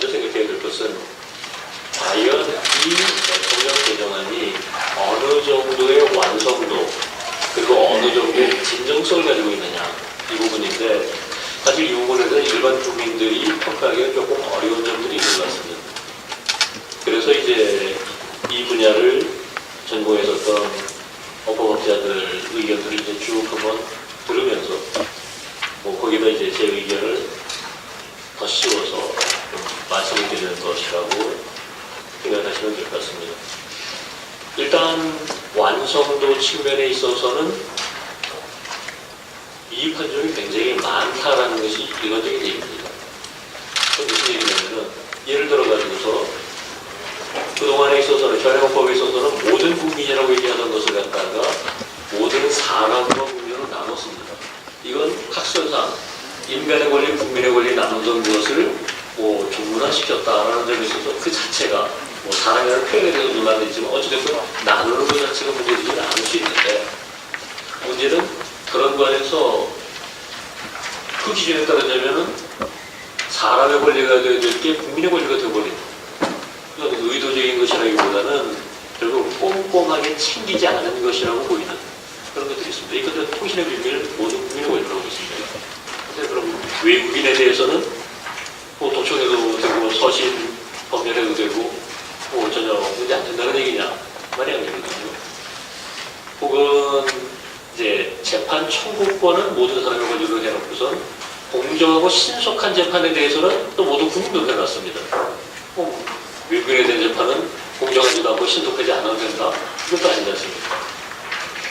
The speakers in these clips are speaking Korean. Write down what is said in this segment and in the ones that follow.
먼저 생각해야 될 것은 과연 이 대통령 개정안이 어느 정도의 완성도 그리고 어느 정도의 진정성을 가지고 있느냐 이 부분인데 사실 이 부분에서 일반 국민들이 평가하기가 조금 어려운 점들이 있는 것 같습니다. 그래서 이제 이 분야를 전공에서 어떤 법학자들 의견들을 이제 쭉 한번 들으면서 뭐 거기다 이제 제 의견을 더 씌워서 좀 말씀을 드리는 것이라고 생각하시면 될 것 같습니다. 일단 완성도 측면에 있어서는 이익한 점이 굉장히 많다라는 것이 일반적인 얘기입니다. 무슨 얘기냐면은 예를 들어가지고서 그동안에 있어서는 현행법에 있어서는 모든 국민이라고 얘기하는 것을 갖다가 모든 사람과 국민으로 나눴습니다. 이건 학설상 인간의 권리, 국민의 권리 나누던 것을 뭐 종문화시켰다라는 점에 있어서 그 자체가 뭐 사람이라는 표현에 대해서 논란이 있지만 어찌됐든 나누는 것 자체가 문제되지 않을 수 있는데 문제는 그런 관에서 그 기준에 따르자면은 사람의 권리가 되어야 될 게 국민의 권리가 되어버리는 이건 의도적인 것이라기보다는 결국 꼼꼼하게 챙기지 않은 것이라고 보이는 그런 것들이 있습니다. 이것은 통신의 비밀 모든 국민의 권리라고 있습니다. 근데 그럼 외국인에 대해서는 뭐 도청해도 되고 서신 검열해도 되고 뭐 전혀 문제 안 된다는 얘기냐 말이 안 되거든요. 혹은 이제 재판 청구권은 모든 사람의 권리로 해놓고선 공정하고 신속한 재판에 대해서는 또 모든 국민도 해놨습니다. 외국인에 대한 재판은 공정하지도 않고 신속하지 않아도 된다. 이것도 아니지 않습니까?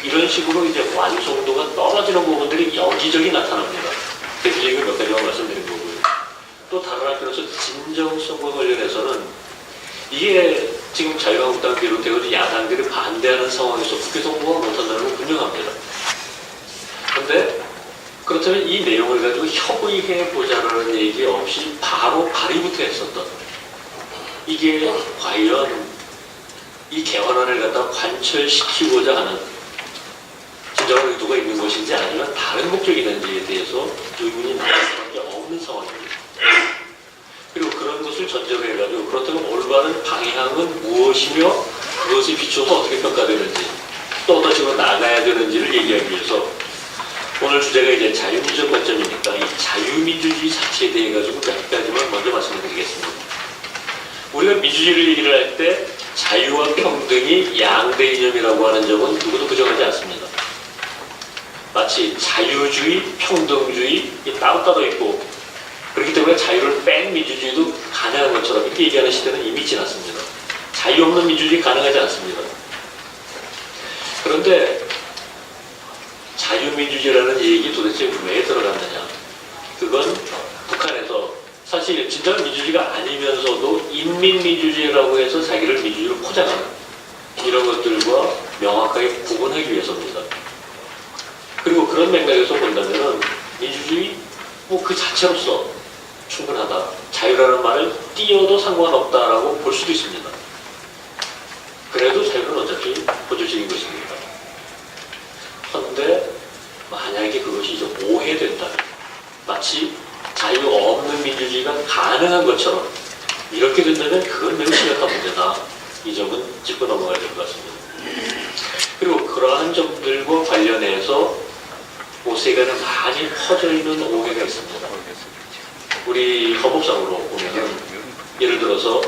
이런 식으로 이제 완성도가 떨어지는 부분들이 여기저기 나타납니다. 대표적인 몇 가지만 말씀드린 거고요. 또 다른 한편에서 진정성과 관련해서는 이게 지금 자유한국당 비롯되고 야당들이 반대하는 상황에서 국회 통보가 못한다는 건 분명합니다. 그런데 그렇다면 이 내용을 가지고 협의해보자라는 얘기 없이 바로 발의부터 했었던 이게 과연 이 개헌안을 갖다 관철시키고자 하는 진정한 의도가 있는 것인지 아니면 다른 목적이 있는지에 대해서 의문이 나올 수밖에 없는 상황입니다. 그리고 그런 것을 전제로 해가지고 그렇다면 올바른 방향은 무엇이며 그것에 비춰서 어떻게 평가되는지 또 어떤 식으로 나가야 되는지를 얘기하기 위해서 오늘 주제가 이제 자유민주적 관점이니까 이 자유민주주의 자체에 대해 가지고 몇 가지만 먼저 말씀을 드리겠습니다. 우리가 민주주의를 얘기를 할 때 자유와 평등이 양대 이념이라고 하는 점은 누구도 부정하지 않습니다. 마치 자유주의, 평등주의 따로따로 있고 그렇기 때문에 자유를 뺀 민주주의도 가능한 것처럼 이렇게 얘기하는 시대는 이미 지났습니다. 자유 없는 민주주의 가능하지 않습니다. 그런데 자유민주주의라는 얘기 도대체 왜 들어갔느냐? 그건 북한에서 사실 진정한 민주주의가 아니면서도 인민민주주의라고 해서 자기를 민주주의로 포장하는 이런 것들과 명확하게 구분하기 위해서입니다. 그리고 그런 맥락에서 본다면 민주주의 뭐 그 자체로서 충분하다. 자유라는 말을 띄어도 상관없다라고 볼 수도 있습니다. 그래도 자유는 어차피 보조적인 것입니다. 그런데 만약에 그것이 이제 오해된다면 마치 자유 없는 민주주의가 가능한 것처럼 이렇게 된다면 그건 매우 심각한 문제다. 이 점은 짚고 넘어가야 될 것 같습니다. 그리고 그러한 점들과 관련해서 세간에 많이 퍼져 있는 오해가 있습니다. 우리 헌법상으로 보면 예를 들어서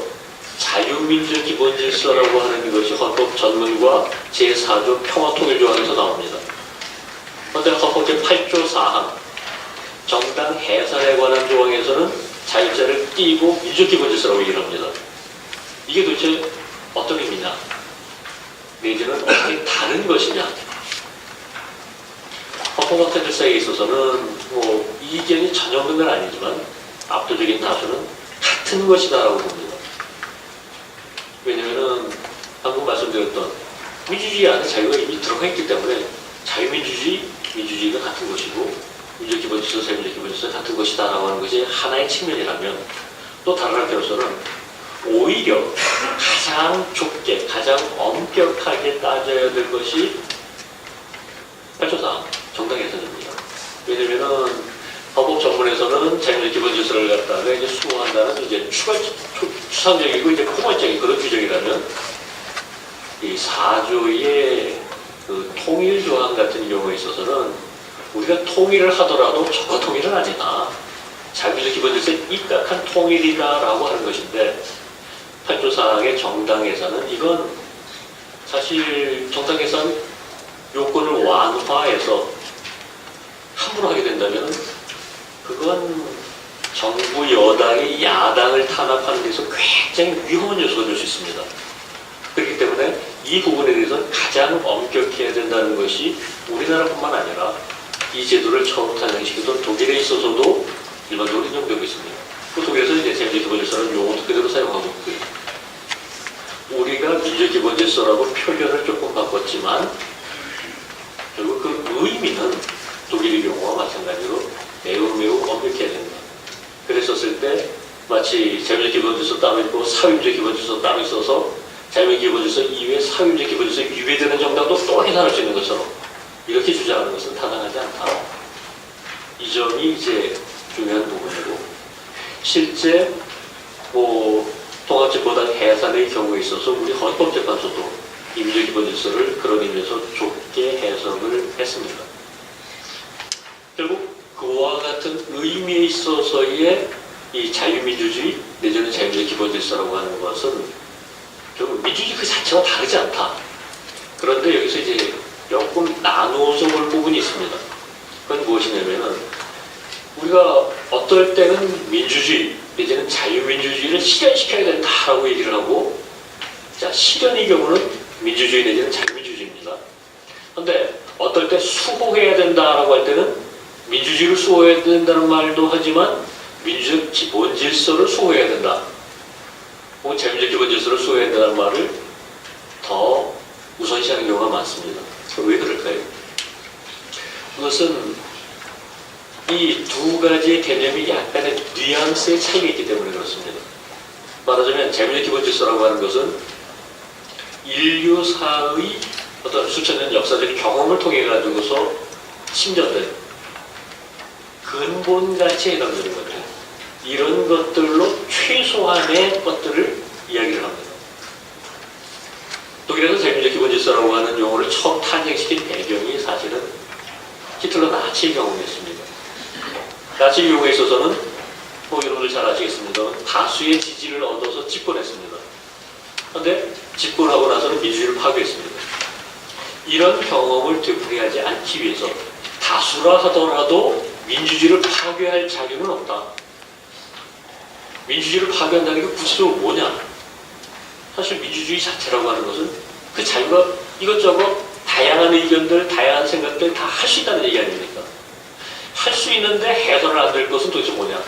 자유민주 기본질서라고 하는 것이 헌법 전문과 제4조 평화통일조항에서 나옵니다. 그런데 헌법 제8조 4항 정당 해산에 관한 조항에서는 자유자를 띄고 민주기본질서라고 얘기를 합니다. 이게 도대체 어떤 의미냐? 내지는 어떻게 다른 것이냐? 헌법학자들 사이에 있어서는 이견이 전혀 없는 건 아니지만 압도적인 다수는 같은 것이다라고 봅니다. 왜냐면은 방금 말씀드렸던 민주주의 안에 자유가 이미 들어가 있기 때문에 자유민주주의, 민주주의가 같은 것이고 민주기본질서, 사회민주기본질서 같은 것이다라고 하는 것이 하나의 측면이라면 또 다른 한편으로서는 오히려 가장 좁게, 가장 엄격하게 따져야 될 것이 8조 4항 정당 해산입니다. 왜냐면은 헌법 전문에서는 자유민주 기본질서를 갖다가 이제 수호한다는 이제 추상적이고 이제 포괄적인 그런 규정이라면 이 4조의 그 통일 조항 같은 경우에 있어서는 우리가 통일을 하더라도 저거 통일은 아니다. 자유민주 기본질서에 입각한 통일이다라고 하는 것인데 8조사항의 정당해산은 이건 사실 정당해산 요건을 완화해서 함부로 하게 된다면 그건 정부 여당이 야당을 탄압하는 데서 굉장히 위험한 요소가 될 수 있습니다. 그렇기 때문에 이 부분에 대해서는 가장 엄격해야 된다는 것이 우리나라뿐만 아니라 이 제도를 처음 탄생시켰던 독일에 있어서도 일반적으로 인정되고 있습니다. 그 독일에서 이제 자유민주기본질서는 용어도 그대로 사용하고 있고요. 우리가 민주기본질서라고 표현을 조금 바꿨지만 결국 그 의미는 독일의 용어와 마찬가지로 매우 엄격해야 된다. 그랬었을 때 마치 자유민주기본질서 따로 있고 사회민주기본질서 따로 있어서 자유민주기본질서 이외에 사회민주기본질서에 위배되는 정당도 또 해산할 수 있는 것처럼 이렇게 주장하는 것은 타당하지 않다. 이 점이 이제 중요한 부분이고 실제 통합재보단 해산의 경우에 있어서 우리 헌법재판소도 이 민주기본질서를 그런 의미에서 좁게 해석을 했습니다. 결국 그와 같은 의미에 있어서의 이 자유민주주의 내지는 자유민주 기본질서라고 하는 것은 결국 민주주의 그 자체와 다르지 않다. 그런데 여기서 이제 조금 나누어서 볼 부분이 있습니다. 그건 무엇이냐면은 우리가 어떨 때는 민주주의 내지는 자유민주주의를 실현시켜야 된다라고 얘기를 하고 자 실현의 경우는 민주주의 내지는 자유민주주의입니다. 그런데 어떨 때 수호해야 된다라고 할 때는 민주주의를 수호해야 된다는 말도 하지만 민주적 기본 질서를 수호해야 된다. 혹은 자유민주적 기본 질서를 수호해야 된다는 말을 더 우선시하는 경우가 많습니다. 왜 그럴까요? 그것은 이 두 가지의 개념이 약간의 뉘앙스의 차이가 있기 때문에 그렇습니다. 말하자면 자유민주적 기본 질서라고 하는 것은 인류사의 어떤 수천 년 역사적인 경험을 통해 가지고서 침전된 근본 가치에 해당되는 거죠. 이런 것들로 최소한의 것들을 이야기를 합니다. 독일에서 자유민주적 기본 질서라고 하는 용어를 처음 탄생시킨 배경이 사실은 히틀러 나치의 경우였습니다. 나치의 경우에 있어서는 여러분들 잘 아시겠습니다. 다수의 지지를 얻어서 집권했습니다. 그런데 집권하고 나서는 민주주의를 파괴했습니다. 이런 경험을 되풀이하지 않기 위해서 다수라 하더라도 민주주의를 파괴할 자격은 없다. 민주주의를 파괴한다는 게 구체적으로 뭐냐? 사실 민주주의 자체라고 하는 것은 그 자유가 이것저것 다양한 의견들, 다양한 생각들 다 할 수 있다는 얘기 아닙니까? 할 수 있는데 해설을 안 될 것은 도대체 뭐냐?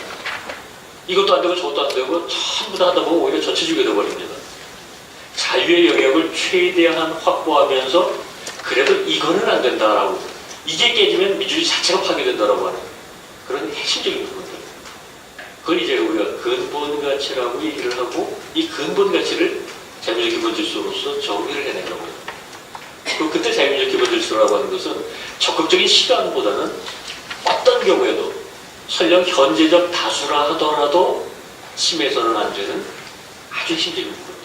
이것도 안 되고 저것도 안 되고 전부 다 하다 보면 오히려 전체주의가 되어버립니다. 자유의 영역을 최대한 확보하면서 그래도 이거는 안 된다라고 이게 깨지면 민주주의 자체가 파괴된다라고 하는 그런 핵심적인 부분들. 그걸 이제 우리가 근본 가치라고 얘기를 하고 이 근본 가치를 자유민주적 기본 질서로서 정의를 해낸 겁니다. 그때 자유민주적 기본 질서라고 하는 것은 적극적인 실현보다는 어떤 경우에도 설령 현재적 다수라 하더라도 침해서는 안 되는 아주 핵심적인 부분들.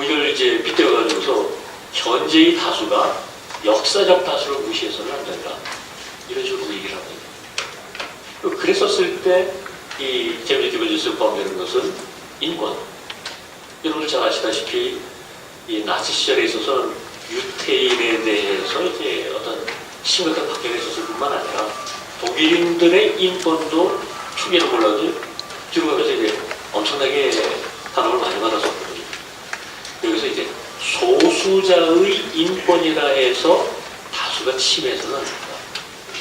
이걸 이제 빗대어가지고서 현재의 다수가 역사적 다수를 무시해서는 안 된다. 이런 식으로 얘기를 합니다. 그랬었을 때 이 자유민주적 기본 질서에 포함되는 것은 인권. 여러분들 잘 아시다시피 이 나치 시절에 있어서는 유태인에 대해서 이제 어떤 심각한 박해가 있었을 뿐만 아니라 독일인들의 인권도 충격을 몰라도 뒤로 가면서 이제 엄청나게 탄압을 많이 받았었거든요. 여기서 이제 소수자의 인권이라 해서 다수가 침해서는 안 된다.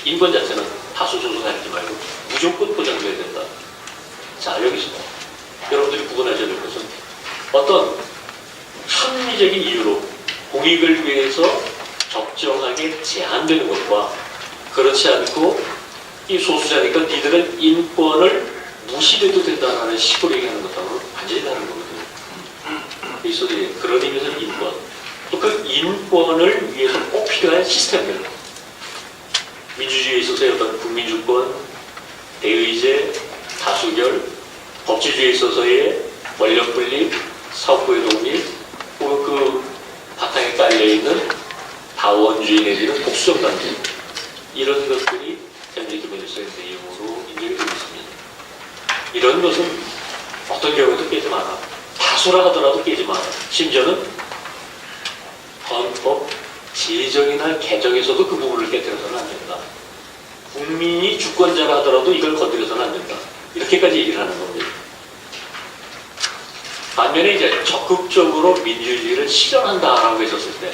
인권 자체는 다수 소수 가리지 말고 무조건 보장돼야 된다. 자, 여기서 여러분들이 구분하셔야 될 것은 어떤 합리적인 이유로 공익을 위해서 적정하게 제한되는 것과 그렇지 않고 이 소수자니까 니들은 인권을 무시해도 된다는 식으로 얘기하는 것하고는 완전히 다른 거거든요. 그래서 그런 의미에서 인권 또 그 인권을 위해서 꼭 필요한 시스템들 민주주의에 있어서의 어떤 국민주권, 대의제, 다수결, 법치주의에 있어서의 권력분립, 사업부의 독립, 혹은 그 바탕에 깔려있는 다원주의 내지는 복수정당주의, 이런 것들이 자유민주기본질서의 내용으로 인정이 되고 있습니다. 이런 것은 어떤 경우에도 깨지 마라. 다수라 하더라도 깨지 마라. 심지어는 헌법 제정이나 개정에서도 그 부분을 깨뜨려서는 안 된다. 국민이 주권자라 하더라도 이걸 건드려서는 안 된다. 이렇게까지 얘기를 하는 겁니다. 반면에 이제 적극적으로 민주주의를 실현한다라고 했었을 때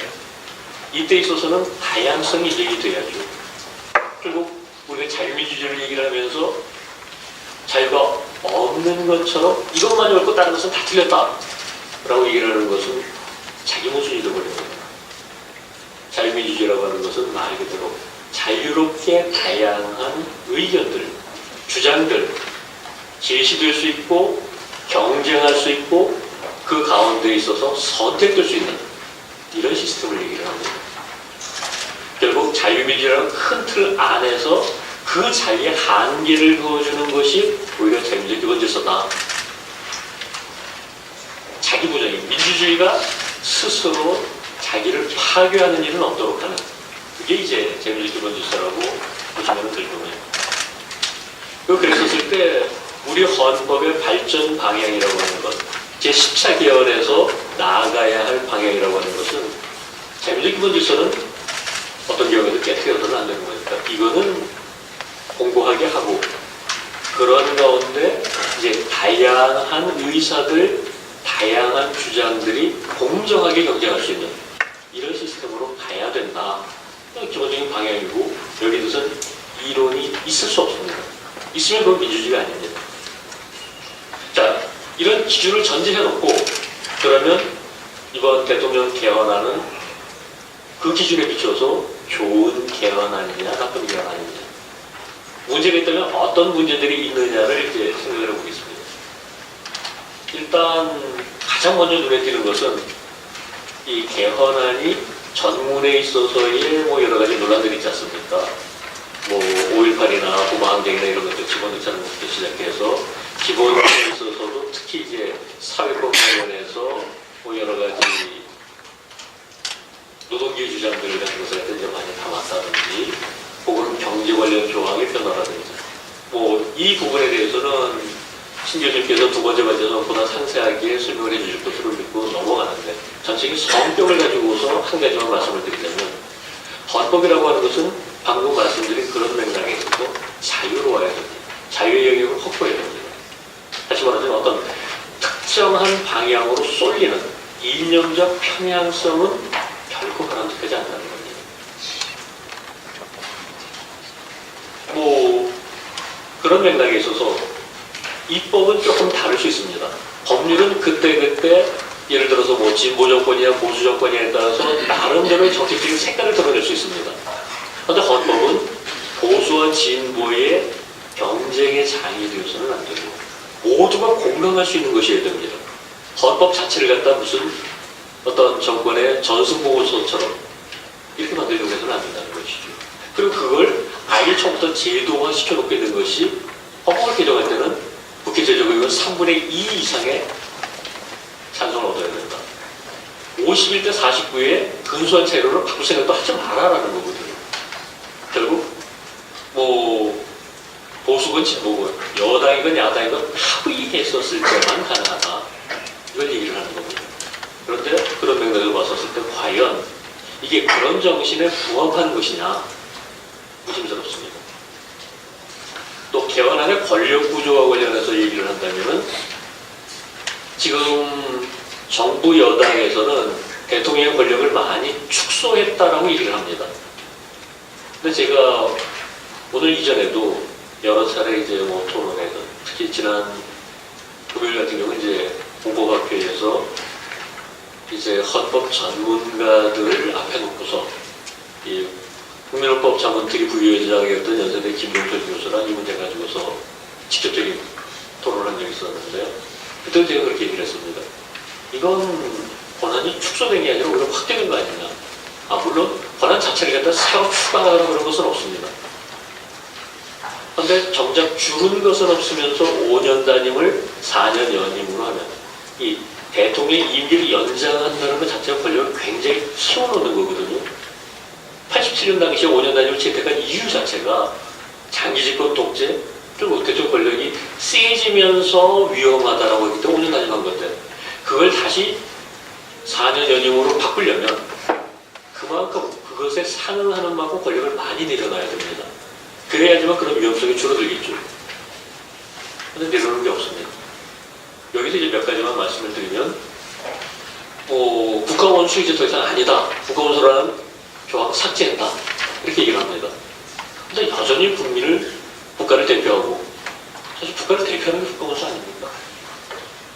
이때 있어서는 다양성이 인정이 돼야죠. 결국 우리가 자유민주주의를 얘기를 하면서 자유가 없는 것처럼 이것만이 옳고 다른 것은 다 틀렸다 라고 얘기를 하는 것은 자기 모순이 되어버립니다. 자유민주주의라고 하는 것은 말 그대로 자유롭게 다양한 의견들, 주장들 제시될 수 있고 경쟁할 수 있고 그 가운데 있어서 선택될 수 있는 이런 시스템을 얘기를 합니다. 결국 자유민주주의라는 큰 틀 안에서 그 자기의 한계를 그어주는 것이 오히려 자유민주주의 기본 질서다. 자기 부정이 민주주의가 스스로 자기를 파괴하는 일은 없도록 하는 그게 이제 자유민주주의 기본 질서라고 보시면 될 겁니다. 그랬었을 때 우리 헌법의 발전 방향이라고 하는 것, 제10차 개헌에서 나아가야 할 방향이라고 하는 것은 자유민주주의 기본 질서는 어떤 경우에도 깨뜨려서는 안 되는 거니까 이거는 공고하게 하고 그런 가운데 이제 다양한 의사들, 다양한 주장들이 공정하게 경쟁할 수 있는 이런 시스템으로 가야 된다. 기본적인 방향이고 여기 무슨 이론이 있을 수 없습니다. 있으면 그건 민주주의가 아닙니다. 자, 이런 기준을 전제해 놓고 그러면 이번 대통령 개헌안은 그 기준에 비춰서 좋은 개헌안이냐 나쁜 개헌안이냐 문제가 있다면 어떤 문제들이 있느냐를 이제 생각을 해보겠습니다. 일단 가장 먼저 눈에 띄는 것은 이 개헌안이 전문에 있어서의 뭐 여러 가지 논란들이 있지 않습니까? 뭐 5.18이나 고마항쟁이나 이런 것들 집어넣지 않는 것부터 시작해서 기본에 있어서도 특히 이제 사회법 관련해서 뭐 여러 가지 노동주의 주장들 같은 것을 이제 많이 담았다든지 혹은 경제 관련 조항의 변화라든지 뭐 이 부분에 대해서는 신 교수님께서 두 번째 과정에서 보다 상세하게 설명을 해주실 것으로 믿고 넘어가는데 전체적인 성격을 가지고서 한 가지만 말씀을 드리자면 헌법이라고 하는 것은 방금 말씀드린 그런 맥락에 있어서 자유로워야 됩니다. 자유의 영역을 확보해야 됩니다. 다시 말하자면 어떤 특정한 방향으로 쏠리는 이념적 편향성은 결코 바람직하지 않다는 겁니다. 뭐 그런 맥락에 있어서 입법은 조금 다를 수 있습니다. 법률은 그때그때 예를 들어서 뭐 진보 정권이냐 보수 정권이냐에 따라서 나름대로의 정책적인 색깔을 드러낼 수 있습니다. 그런데 헌법은 보수와 진보의 경쟁의 장이 되어서는 안 되고 모두가 공감할 수 있는 것이어야 됩니다. 헌법 자체를 갖다 무슨 어떤 정권의 전승보고서처럼 이렇게 만들려고 해서는 안 된다는 것이죠. 그리고 그걸 아예 처음부터 제도화 시켜놓게 된 것이 헌법을 개정할 때는 국회 제적의원 3분의 2 이상의 찬성을 얻어야 된다. 51대 49의 근소한 차이로는 바꿀 생각도 하지 말아라는 거거든요. 결국 뭐 보수건 진보건 여당이건 야당이건 합의했었을 때만 가능하다. 이걸 얘기를 하는 겁니다. 그런데 그런 맥락을 봤었을 때 과연 이게 그런 정신에 부합하는 것이냐 의심스럽습니다. 또 개헌안의 권력구조와 관련해서 얘기를 한다면 지금 정부 여당에서는 대통령의 권력을 많이 축소했다라고 얘기를 합니다. 근데 제가 오늘 이전에도 여러 차례 이제 뭐 토론회든 특히 지난 금요일 같은 경우는 이제 공보학회에서 이제 헌법 전문가들을 앞에 놓고서 이 국민헌법 자문특위 부위원장이었던 연세대 김동철 교수랑 이 문제 가지고서 직접적인 토론을 한 적이 있었는데요. 그때 제가 그렇게 얘기를 했습니다. 이건 권한이 축소된 게 아니라 오히려 확대된 거 아니냐. 물론 권한 자체를 갖다 새로 추가하거나 그런 것은 없습니다. 그런데 정작 줄은 것은 없으면서 5년 단임을 4년 연임으로 하면 이 대통령의 임기를 연장한다는 것 자체가 권력을 굉장히 키워놓는 거거든요. 87년 당시에 5년 단임을 채택한 이유 자체가 장기 집권 독재, 좀 대통령 권력이 세지면서 위험하다라고 했기 때문에 5년 단임한 건데 그걸 다시 4년 연임으로 바꾸려면 그만큼 그것에 상응하는 만큼 권력을 많이 내려놔야 됩니다. 그래야지만 그런 위험성이 줄어들겠죠. 근데 내려놓는 게 없습니다. 여기서 이제 몇 가지만 말씀을 드리면, 국가원수 이제 더 이상 아니다. 국가원수라는 조항 삭제했다. 이렇게 얘기를 합니다. 근데 여전히 국가를 대표하고, 사실 국가를 대표하는 게 국가원수 아닙니까?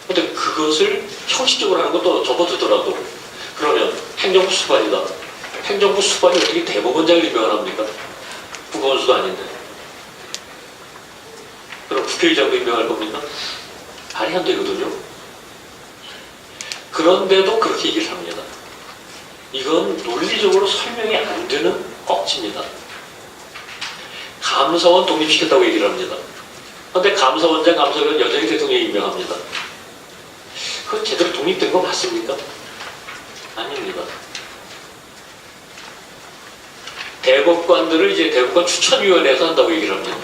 근데 그것을 형식적으로 하는 것도 접어두더라도, 그러면 행정부 수반이다. 행정부 수반이 어떻게 대법원장을 임명을 합니까? 국가원수도 아닌데. 그럼 국회의장도 임명할 겁니까? 말이 안 되거든요. 그런데도 그렇게 얘기를 합니다. 이건 논리적으로 설명이 안 되는 억지입니다. 감사원 독립시켰다고 얘기를 합니다. 그런데 감사원장, 감사원 여전히 대통령이 임명합니다. 그건 제대로 독립된 거 맞습니까? 아닙니다. 대법관들을 이제 대법관 추천위원회에서 한다고 얘기를 합니다.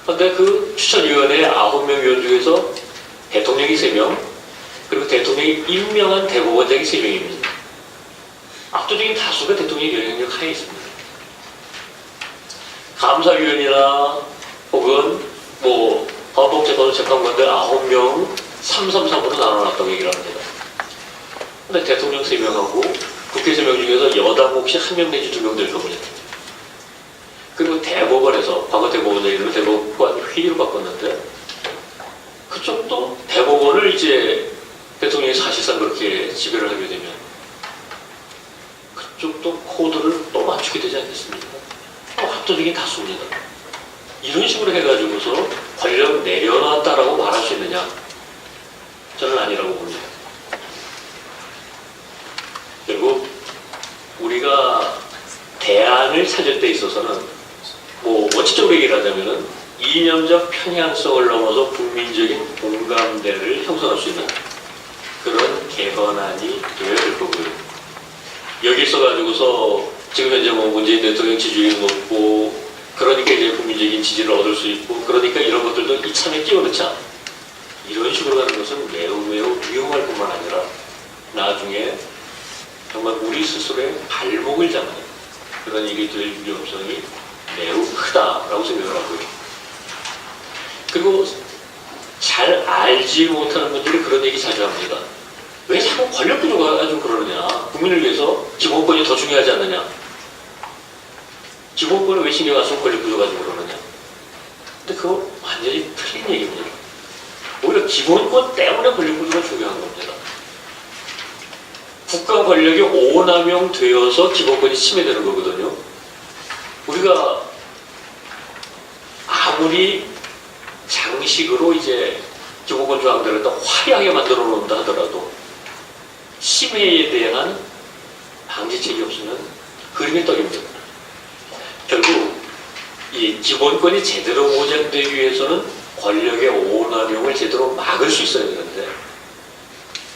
그런데 그 추천위원회 9명 위원 중에서 대통령이 3명, 그리고 대통령이 임명한 대법원장이 3명입니다. 압도적인 다수가 대통령의 영향력 하에 있습니다. 감사위원이나 혹은 헌법재판소 재판관들 9명 333으로 나눠놨다고 얘기를 합니다. 근데 대통령 3명하고 국회 3명 중에서 여당 혹시 1명 내지 2명 될 겁니다. 그리고 대법원에서 과거 대법원장이면 대법관 회의로 바꿨는데 그쪽도 대법원을 이제 대통령이 사실상 그렇게 지배를 하게 되면 그쪽도 코드를 또 맞추게 되지 않겠습니까? 또 압도적인 다수입니다. 이런 식으로 해가지고서 권력 내려놨다라고 말할 수 있느냐? 저는 아니라고 봅니다. 그리고 우리가 대안을 찾을 때 있어서는 원칙적으로 얘기를 하자면은 이념적 편향성을 넘어서 국민적인 공감대를 형성할 수 있는 그런 개헌안이 되어야 될 거고요. 여기 있어가지고서 지금 현재 문재인 대통령 지지율이 높고 그러니까 이제 국민적인 지지를 얻을 수 있고 그러니까 이런 것들도 이참에 끼워넣자. 이런 식으로 가는 것은 매우 위험할 뿐만 아니라 나중에 정말 우리 스스로의 발목을 잡는 그런 일이 될 위험성이 매우 크다라고 생각을 하고요. 그리고 잘 알지 못하는 분들이 그런 얘기 자주 합니다. 왜 자꾸 권력 구조가 가지고 그러느냐? 국민을 위해서 기본권이 더 중요하지 않느냐? 기본권을 왜 신경 안 쓰고 권력 구조 가지고 그러느냐? 근데 그건 완전히 틀린 얘기입니다. 오히려 기본권 때문에 권력 구조가 중요한 겁니다. 국가 권력이 오남용되어서 기본권이 침해되는 거거든요. 우리가 아무리 장식으로 이제 기본권 조항들을 더 화려하게 만들어 놓는다 하더라도 침해에 대한 방지책이 없으면 그림이 떡입니다. 결국 이 기본권이 제대로 보장되기 위해서는 권력의 오남용을 제대로 막을 수 있어야 되는데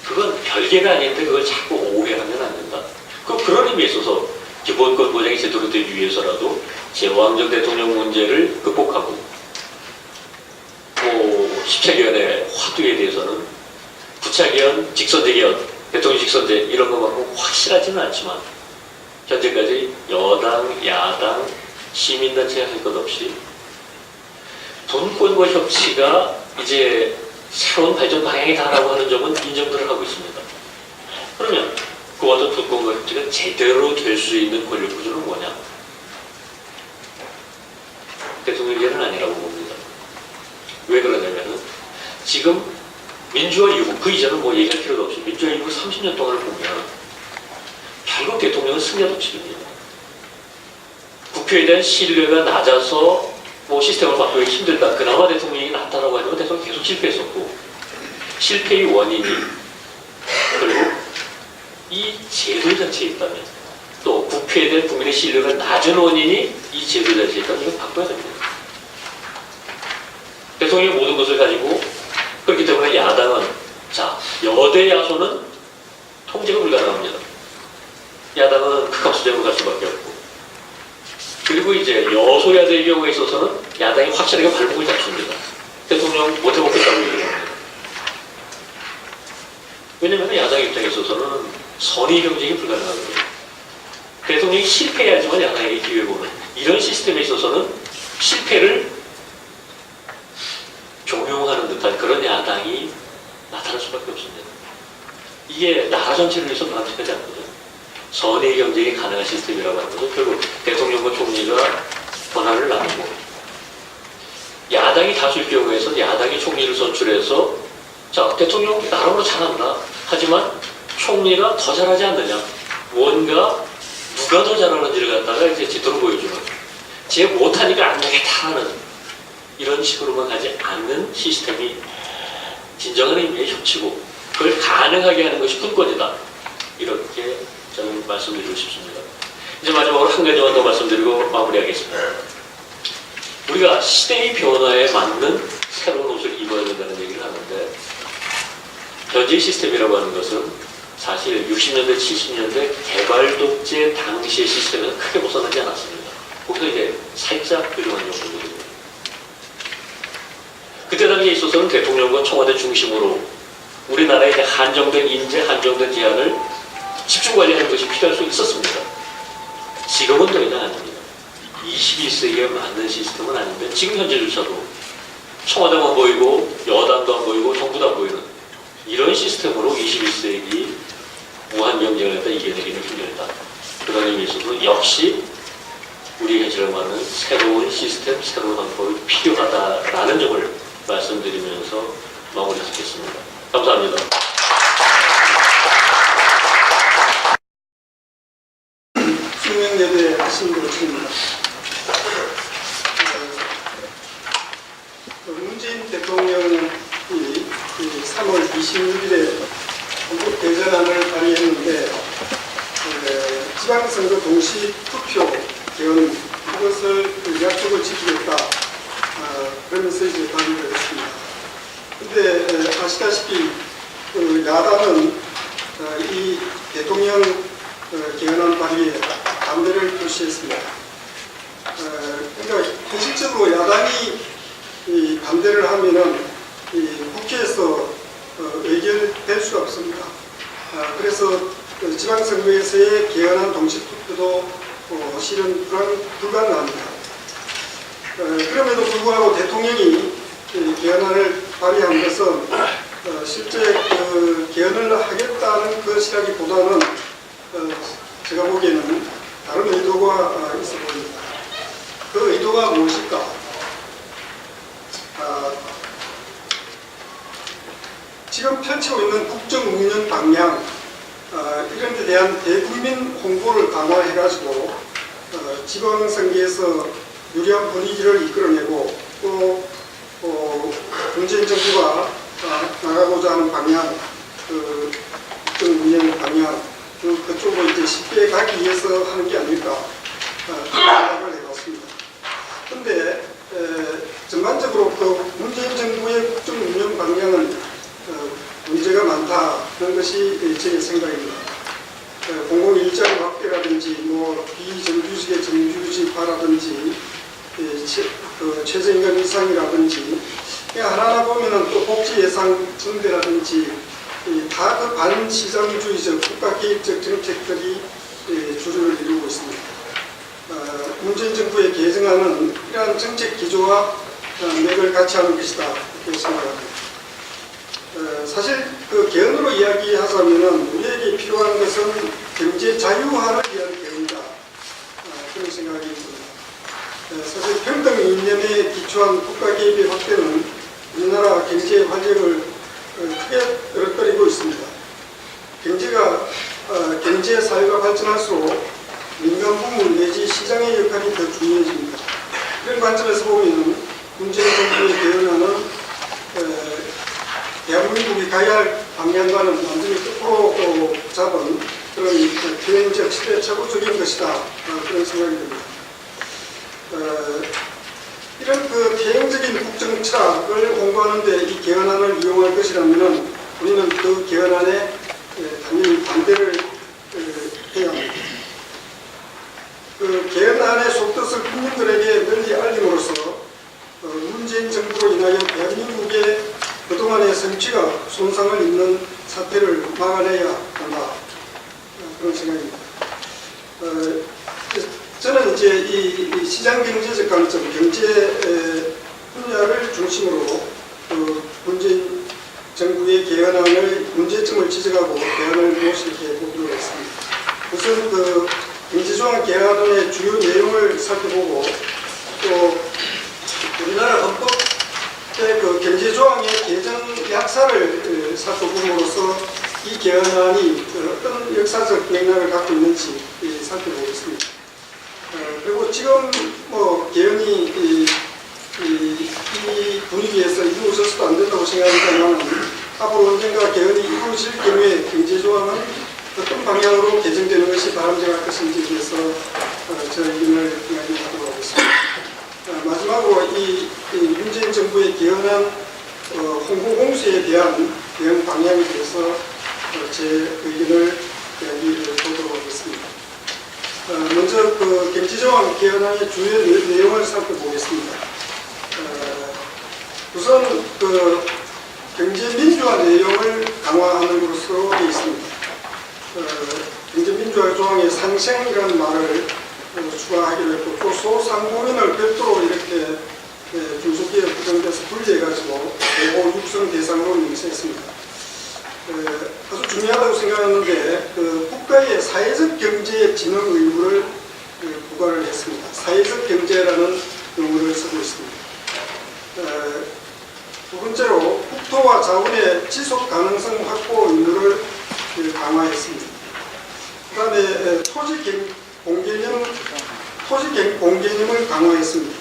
그건 별개가 아닌데 그걸 자꾸 오해하면 안 된다. 그런 의미에 있어서 기본권 보장이 제대로 되기 위해서라도 제왕적 대통령 문제를 극복하고 17개헌의 화두에 대해서는 부차개헌, 직선제개헌, 대통령 직선제 이런 것만큼 확실하지는 않지만 현재까지 여당, 야당, 시민단체 할 것 없이 분권과 협치가 이제 새로운 발전 방향이다라고 하는 점은 인정들을 하고 있습니다. 그러면 그와 같은 분권과 협치가 제대로 될 수 있는 권력 구조는 뭐냐? 대통령제는 아니라고 봅니다. 왜 그러냐면은 지금 민주화 이후 그 이전은 얘기할 필요도 없이 민주화 이후 30년 동안을 보면 결국 대통령은 승자 독식입니다. 국회에 대한 신뢰가 낮아서 시스템을 바꾸기 힘들다. 그나마 대통령이 낫다라고 하지만 대통령이 계속 실패했었고 실패의 원인이 그리고 이 제도 자체에 있다면 또 국회에 대한 국민의 신뢰가 낮은 원인이 이 제도 자체에 있다면 이걸 바꿔야 됩니다. 대통령이 모든 것을 가지고 그렇기 때문에 야당은 자 여대 야소는 통제가 불가능합니다. 야당은 극합수적으로 갈 수밖에 없고 그리고 이제 여소야대의 경우에 있어서는 야당이 확실하게 발목을 잡습니다. 대통령 못해먹겠다고 얘기합니다. 왜냐하면 야당 입장에 있어서는 선의 경쟁이 불가능하거든요. 대통령이 실패해야지만 야당에게 기회 보는 이런 시스템에 있어서는 실패를 종용하는 듯한 그런 야당이 나타날 수밖에 없습니다. 이게 나라 전체를 위해서 바람직하지 않거든요. 선의 경쟁이 가능한 시스템이라고 하는 것은 결국 대통령과 총리가 권한을 나누고 야당이 다수일 경우에서 야당이 총리를 선출해서 자 대통령 나름으로 잘한다. 하지만 총리가 더 잘하지 않느냐. 뭔가 누가 더 잘하는지를 갖다가 이제 지도로 보여주는 쟤 못하니까 안 되겠다 하는 이런 식으로만 가지 않는 시스템이 진정한 의미의 협치고 그걸 가능하게 하는 것이 군권이다. 이렇게 저는 말씀드리고 싶습니다. 이제 마지막으로 한 가지만 더 말씀드리고 마무리하겠습니다. 우리가 시대의 변화에 맞는 새로운 옷을 입어야 된다는 얘기를 하는데 현재 시스템이라고 하는 것은 사실 60년대, 70년대 개발 독재 당시의 시스템에는 크게 벗어나지 않았습니다. 거기서 이제 살짝 조정한 정도거든요. 그때 당시에 있어서는 대통령과 청와대 중심으로 우리나라의 이제 한정된 인재, 한정된 제한을 집중 관리하는 것이 필요할 수 있었습니다. 지금은 더 이상 아닙니다. 21세기에 맞는 시스템은 아닌데 지금 현재조차도 청와대만 보이고 여당도 안 보이고 정부도 안 보이는 이런 시스템으로 21세기 무한 경쟁을 했다 이겨내기는 힘들다. 그런 의미에서도 역시 우리 현실에 맞는 새로운 시스템, 새로운 방법이 필요하다라는 점을 말씀드리면서 마무리 짓겠습니다. 감사합니다. 숙명예배 신도입니다. 문재인 대통령이 3월 26일에 헌법 개정안을 발의했는데 지방선거 동시 투표 개헌 이것을 약속을 지키겠다 그러면서 이제 발의를 했습니다. 근데 아시다시피 야당은 이 대통령 개헌안 발의에 반대를 표시했습니다. 그러니까 현실적으로 야당이 반대를 하면은 국회에서 의결될 수가 없습니다. 그래서 지방선거에서의 개헌안 동시투표도 실현 불가능합니다. 그럼에도 불구하고 대통령이 개헌안을 발의한 것은 실제 개헌을 하겠다는 것이라기보다는 제가 보기에는 다른 의도가 있어 보입니다. 그 의도가 무엇일까? 지금 펼치고 있는 국정 운영 방향 이런 데 대한 대국민 홍보를 강화해가지고 지방선거에서 유리한 분위기를 이끌어내고 또 문재인 정부가 나가고자 하는 방향, 국정 운영 방향 그쪽으로 이제 쉽게 가기 위해서 하는 게 아닐까 그런 생각을 해봤습니다. 그런데 전반적으로 그 문재인 정부의 국정 운영 방향은 문제가 많다는 것이 제 생각입니다. 공공일자리 확대라든지 뭐 비정규직의 정규직화라든지 최저임금 인상이라든지 하나하나 보면은 또 복지 예산 증대라든지 다 그 반시장주의적 국가개입적 정책들이 주류를 이루고 있습니다. 문재인 정부의 개정안은 이러한 정책 기조와 맥을 같이 하는 것이다 이렇게 생각합니다. 사실 그 개헌으로 이야기하자면은 우리에게 필요한 것은 경제 자유화를 위한 개헌이다 그런 생각이 듭니다. 사실 평등 이념에 기초한 국가 개입의 확대는 우리나라 경제 활력을 크게 떨어뜨리고 있습니다. 경제 사회가 발전할수록 민간 부문 내지 시장의 역할이 더 중요해집니다. 이런 관점에서 보면 문재인 정부의 개헌안은 대한민국이 가야 할 방향과는 완전히 거꾸로 잡은 그런 개헌적 시대착오적인 것이다 그런 생각이 듭니다. 이런 그 대형적인 국정 철학을 홍보하는데 이 개헌안을 이용할 것이라면 우리는 그 개헌안에 당연히 반대를 해야 합니다. 그 개헌안의 속뜻을 국민들에게 널리 알림으로써 문재인 정부로 인하여 대한민국의 그동안의 성취가 손상을 입는 사태를 막아내야 한다. 그런 생각입니다. 저는 이제 이 시장경제적 관점, 경제 분야를 중심으로 문재인 정부의 개헌안의 문제점을 지적하고 개헌을 무엇을 이렇게 보도록 했습니다. 우선 그 경제조항 개헌안의 주요 내용을 살펴보고 또 우리나라 헌법의 그 경제조항의 개정 약사를 살펴봄으로써 이 개헌안이 어떤 역사적 맥락을 갖고 있는지 살펴보겠습니다. 그리고 지금 뭐 개헌이 이 분위기에서 이루어져서도 안 된다고 생각합니다만 앞으로 언젠가 개헌이 이루어질 경우에 경제조항은 어떤 방향으로 개정되는 것이 바람직할 것인지에 대해서 저 의견을 이야기하도록 하겠습니다. 마지막으로 이 문재인 정부의 개헌안 홍보 공수에 대한 대응 방향에 대해서 제 의견을 이야기해보도록 하겠습니다. 먼저 그 경제조항 개헌안의 주요 내용을 살펴보겠습니다. 우선 그 경제민주화 내용을 강화하는 것으로 되어 있습니다. 경제민주화 조항에 상생이라는 말을 추가하기로 했고 또 소상공인을 별도로 이렇게 중소기업 구성돼서 분리해가지고 보호 육성 대상으로 명시했습니다. 아주 중요하다고 생각하는데 그 국가의 사회적 경제 진흥 의무를 부과를 했습니다. 사회적 경제라는 용어를 쓰고 있습니다. 두 번째로 국토와 자원의 지속 가능성 확보 의무를 강화했습니다. 그 다음에 토지 공개념을 강화했습니다.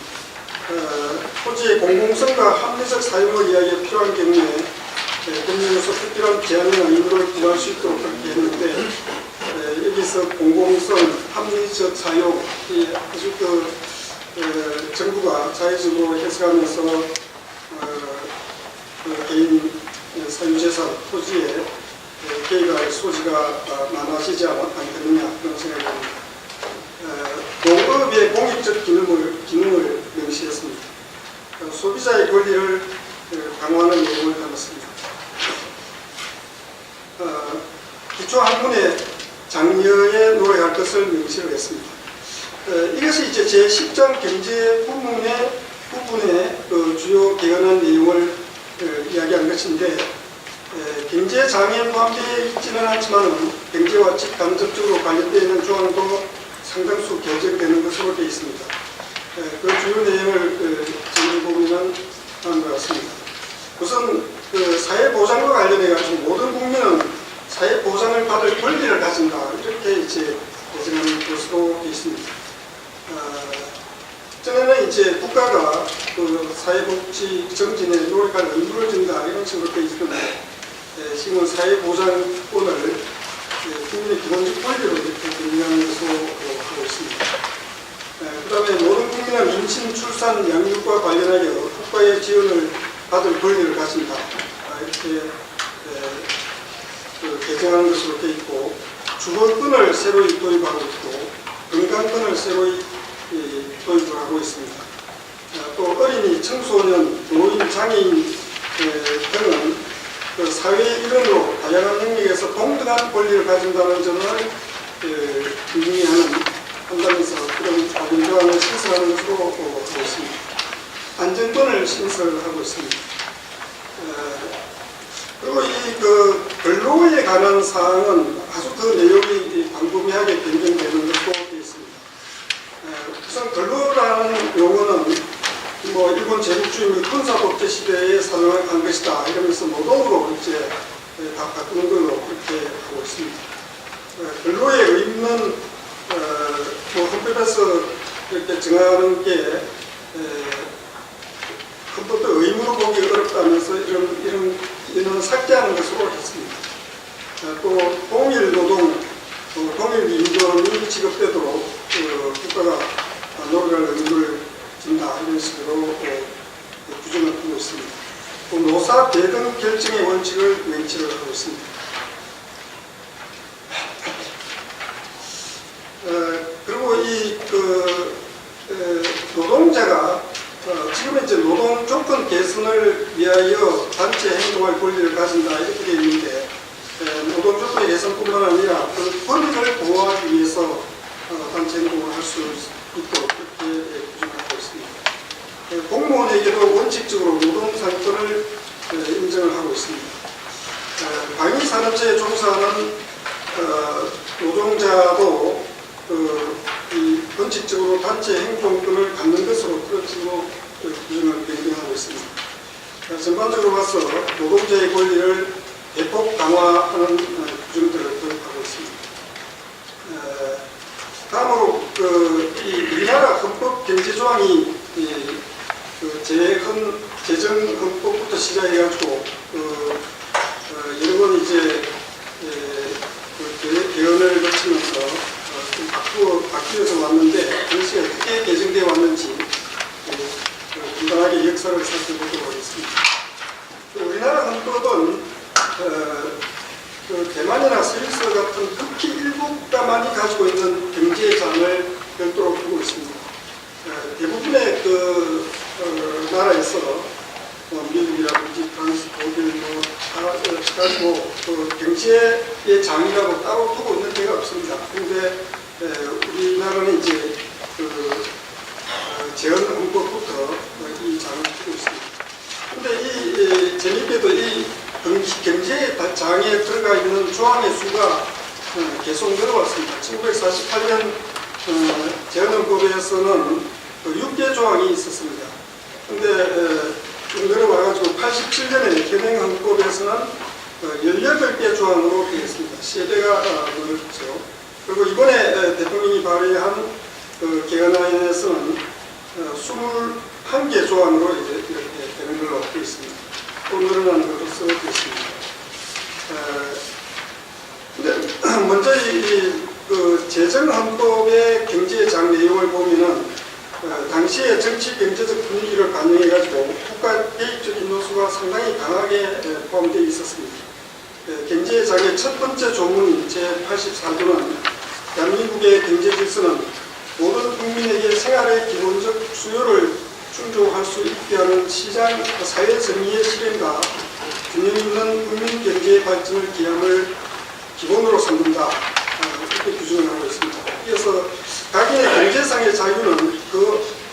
토지의 공공성과 합리적 사용을 위하여 필요한 경우에 법령에서 특별한 제한이나 의무를 부과할 수 있도록 그렇게 했는데 여기서 공공성, 합리적 사용, 아주 정부가 자의적으로 해석하면서 개인 사유재산, 토지에 개입할 소지가 많아지지 않겠느냐 그런 생각입니다. 농업의 공익적 기능을 명시했습니다. 소비자의 권리를 강화하는 내용을 담았습니다. 기초학문의 장려에 노력할 것을 명시를 했습니다. 이것이 이제 제10장 경제 부분의 그 주요 개헌안 내용을 이야기한 것인데 경제장에 포함되어 있지는 않지만 경제와 직간접적으로 관련되어 있는 조항도 상당수 개정되는 것으로 되어 있습니다. 그 주요 내용을 정리해보면 다음과 같습니다. 우선 그 사회보장과 관련해가지고 모든 국민은 사회보장을 받을 권리를 가진다 이렇게 이제 개정하는 것으로 되어 있습니다. 전에는 이제 국가가 그 사회복지 정진에 노력할 의무를 준다 이런 식으로 되어 있었는데 지금은 사회보장권을 국민의 기본적 권리로 이렇게 정의하는 것으로 하고 있습니다. 그 다음에 모든 국민은 임신, 출산, 양육과 관련하여 국가의 지원을 받을 권리를 가진다 이렇게 개정하는 것으로 되어 있고 주거권을 새로이 도입하고 있고 건강권을 새로이 도입을 하고 있습니다. 또 어린이, 청소년, 노인, 장애인 등은 그 사회의 일원으로 다양한 영역에서 동등한 권리를 가진다는 점을 한다면서 그런 관련 조항을 신설하는 것으로 하고 있습니다. 안전권을 신설하고 있습니다. 그리고 그 근로에 관한 사항은 아주 그 내용이 광범위하게 변경되는 것으로 되어 있습니다. 우선 근로라는 용어는 뭐 일본 제국주의 군사독재 시대에 사용한 것이다 이러면서 노동으로 이제 다 바꾸는 걸로 그렇게 하고 있습니다. 근로의 의무는 뭐 헌법에서 이렇게 정하는 게 헌법도 의무로 보기 어렵다면서 이런 삭제하는 것으로 했습니다. 또 동일 노동, 동일 임금이 지급되도록 국가가 노력할 의무를 준다 이런 식으로 있습니다. 또 노사 배등 결정의 원칙을 명시를 하고 있습니다. 그리고 노동자가 지금 이제 노동 조건 개선을 위하여 단체 행동할 권리를 가진다 이렇게 되어 있는데 노동 조건의 개선뿐만 아니라 그 권리를 보호하기 위해서 단체 행동을 할 수 있도록 그렇게 규정하고 있습니다. 공무원에게도 원칙적으로 노동 상권을 인정을 하고 있습니다. 방위산업체에 종사하는 노동자도 이 원칙적으로 단체 행동권을 갖는 것으로 그런 식으로 규정을 변경하고 있습니다. 전반적으로 봐서 노동자의 권리를 대폭 강화하는 규정들을 도입하고 있습니다. 다음으로 우리나라 헌법 경제조항이 재정헌법부터 시작해가지고 여러 번 이제 개헌을 거치면서 바뀌어서 왔는데 당시에 어떻게 개정되어 왔는지 간단하게 역사를 살펴보도록 하겠습니다. 우리나라 헌법은 대만이나 스위스 같은 극히 일부 국가만이 가지고 있는 경제장을 별도로 두고 있습니다. 대부분의 나라에서 미국이라든지 프랑스, 독일 가지고 경제의 장이라고 따로 두고 있는 데가 없습니다. 그런데 우리나라는 이제 재헌헌법부터 이 장을 두고 있습니다. 그런데 재미있게도 이 경제의 장에 들어가 있는 조항의 수가 계속 늘어왔습니다. 1948년 재헌헌법에서는 6개 조항이 있었습니다. 그런데 좀 늘어와가지고 87년에 현행헌법에서는 18개 조항으로 되겠습니다. 3배가 늘었죠. 그리고 이번에 대통령이 발의한 개헌안에서는 21개 조항으로 이제 이렇게 되는 걸로 되어 있습니다. 또 늘어나는 것으로 되어 있습니다. 근데 먼저 재정헌법의 경제장 내용을 보면은 당시의 정치 경제적 분위기를 반영해가지고 국가 개입적인 요소가 상당히 강하게 포함되어 있었습니다. 경제장의 첫 번째 조문 제84조는 대한민국의 경제 질서는 모든 국민에게 생활의 기본적 수요를 충족할 수 있게 하는 시장 사회 정의의 실현과 균형 있는 국민 경제의 발전을 기함을 기본으로 삼는다. 이렇게 규정을 하고 있습니다. 이어서 각인의 경제상의 자유는